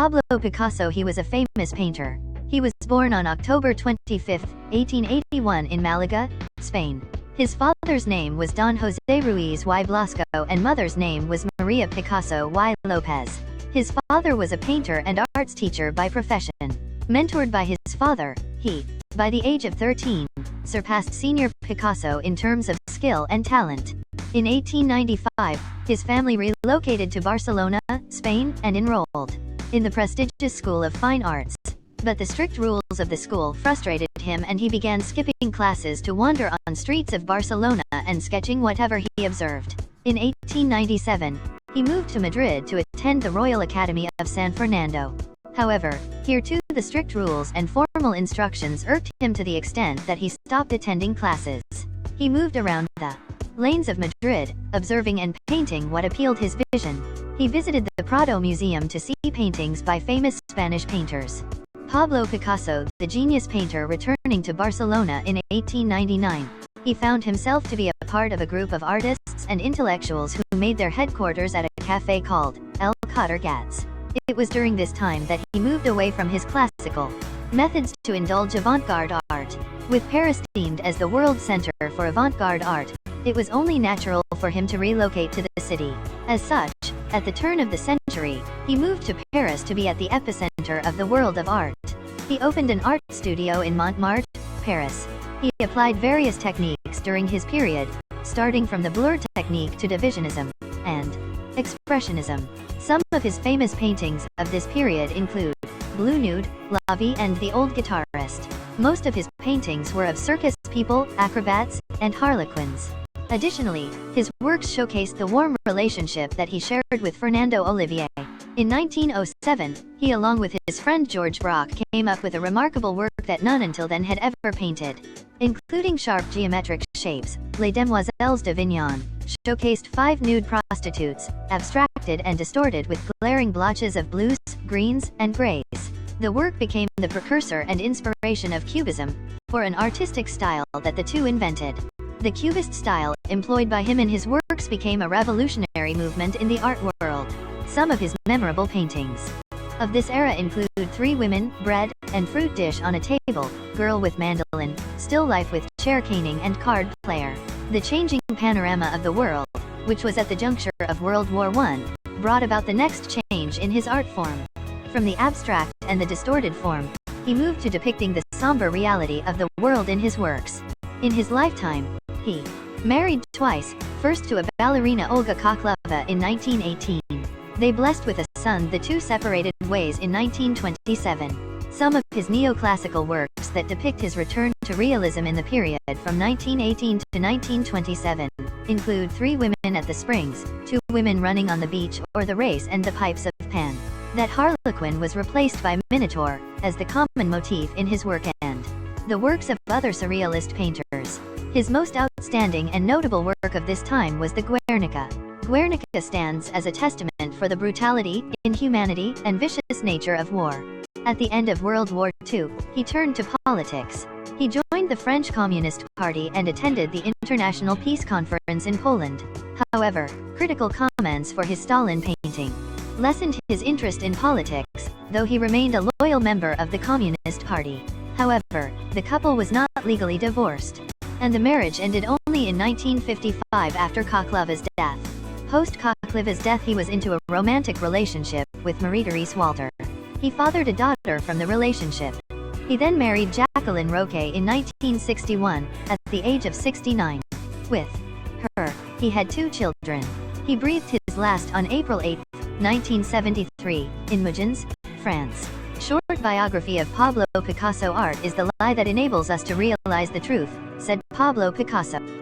Pablo Picasso. He was a famous painter. He was born on October 25, 1881 in Malaga, Spain. His father's name was Don José Ruiz y Blasco and mother's name was Maria Picasso y López. His father was a painter and arts teacher by profession. Mentored by his father, he, by the age of 13, surpassed senior Picasso in terms of skill and talent. In 1895, his family relocated to Barcelona, Spain, and enrolled in the prestigious School of Fine Arts. But the strict rules of the school frustrated him and he began skipping classes to wander on streets of Barcelona and sketching whatever he observed. In 1897, he moved to Madrid to attend the Royal Academy of San Fernando. However, here too the strict rules and formal instructions irked him to the extent that he stopped attending classes. He moved around the lanes of Madrid, observing and painting what appealed his vision. He visited the Prado Museum to see paintings by famous Spanish painters. Pablo Picasso, the genius painter, returning to Barcelona in 1899. He found himself to be a part of a group of artists and intellectuals who made their headquarters at a cafe called El Quatre Gats. It was during this time that he moved away from his classical methods to indulge avant-garde art. With Paris deemed as the world center for avant-garde art, it was only natural for him to relocate to the city. As such, at the turn of the century, he moved to Paris to be at the epicenter of the world of art. He opened an art studio in Montmartre, Paris. He applied various techniques during his period, starting from the blur technique to divisionism and expressionism. Some of his famous paintings of this period include Blue Nude, La Vie, and The Old Guitarist. Most of his paintings were of circus people, acrobats, and harlequins. Additionally, his works showcased the warm relationship that he shared with Fernando Olivier. In 1907, he along with his friend George Braque came up with a remarkable work that none until then had ever painted. Including sharp geometric shapes, Les Demoiselles d'Avignon showcased 5 nude prostitutes, abstracted and distorted with glaring blotches of blues, greens, and grays. The work became the precursor and inspiration of Cubism, for an artistic style that the two invented. The Cubist style, employed by him in his works, became a revolutionary movement in the art world. Some of his memorable paintings of this era include Three Women, Bread, and Fruit Dish on a Table, Girl with Mandolin, Still Life with Chair Caning and Card Player. The changing panorama of the world, which was at the juncture of World War I, brought about the next change in his art form. From the abstract and the distorted form, he moved to depicting the somber reality of the world in his works. In his lifetime, he married twice, first to a ballerina Olga Koklova in 1918. They blessed with a son. The two separated ways in 1927. Some of his neoclassical works that depict his return to realism in the period from 1918 to 1927 include Three Women at the Springs, Two Women Running on the Beach, or The Race and the Pipes of Pan. That Harlequin was replaced by Minotaur as the common motif in his work and the works of other surrealist painters. His most outstanding and notable work of this time was the Guernica. Guernica stands as a testament for the brutality, inhumanity, and vicious nature of war. At the end of World War II, he turned to politics. He joined the French Communist Party and attended the International Peace Conference in Poland. However, critical comments for his Stalin painting lessened his interest in politics, though he remained a loyal member of the Communist Party. However, the couple was not legally divorced, and the marriage ended only in 1955 after Koklova's death. Post Koklova's death, he was into a romantic relationship with Marie-Therese Walter. He fathered a daughter from the relationship. He then married Jacqueline Roquet in 1961, at the age of 69. With her, he had 2 children. He breathed his last on April 8, 1973, in Mougins, France. Short biography of Pablo Picasso. Art is the lie that enables us to realize the truth, said Pablo Picasso.